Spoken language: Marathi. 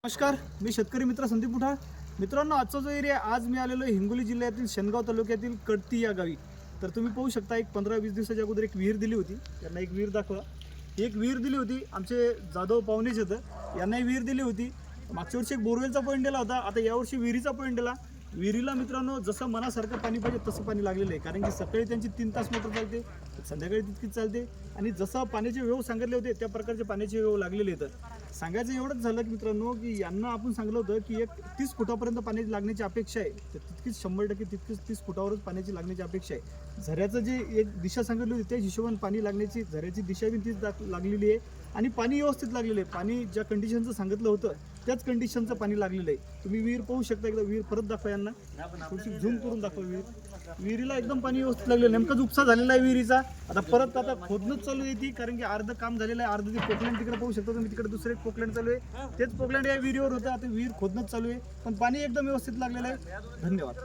नमस्कार, मी शेतकरी मित्र संदीप मुठाळ. मित्रांनो, आजचा जो एरिया आज मी आलेलो आहे हिंगोली जिल्ह्यातील शेनगाव तालुक्यातील कडती या गावी. तर तुम्ही पाहू शकता, एक 15-20 दिवसाच्या अगोदर एक विहीर दिली होती. त्यांना एक विहीर दाखवा. एक विहीर दिली होती, आमचे जाधव पाहुणेच होतं, यांनाही विहीर दिली होती. मागच्या वर्षी एक बोरवेलचा पॉईंट दिला होता, आता यावर्षी विहिरीचा पॉईंट दिला. विहिरीला मित्रांनो जसं मनासारखं पाणी पाहिजे तसं पाणी लागलेलं आहे, कारण की सकाळी त्यांची 3 तास मोटर चालते, संध्याकाळी तितकीच चालते. आणि जसं पाण्याचे वेव सांगितले होते त्या प्रकारचे पाण्याचे वेव लागलेले आहेत. सांगायचं एवढंच झालं की मित्रांनो, की यांना आपण सांगितलं होतं की एक 30 फुटापर्यंत पाण्याची लागण्याची अपेक्षा आहे, तर तितकीच 100% तितकीच 30 फुटावरच पाण्याची लागण्याची अपेक्षा आहे. झऱ्याचं जे एक दिशा सांगितली होती त्या हिशोबाने पाणी लागण्याची झऱ्याची दिशा बी तीच लागलेली आहे आणि पाणी व्यवस्थित लागलेलं आहे. पाणी ज्या कंडिशनचं सांगितलं होतं त्याच कंडिशनचं पाणी लागलेलं आहे. तुम्ही विहीर पाहू शकता, एकदा विहीर परत दाखवा यांना, थोडीशी झूम करून दाखवा विहीर. विहिरीला एकदम पाणी व्यवस्थित लागलेलं, नेमकाच उपसा झालेला आहे विहिरीचा. आता खोदणंच चालू आहे ती, कारण की अर्ध काम झालेलं आहे, अर्ध ते पोकलँड तिकडे पाहू शकता तुम्ही, तिकडे दुसरे पोकलँड चालू आहे, तेच पोकलँड या विहिरीवर होतं. आता विहीर खोदणंच चालू आहे, पण पाणी एकदम व्यवस्थित लागलेलं आहे. धन्यवाद.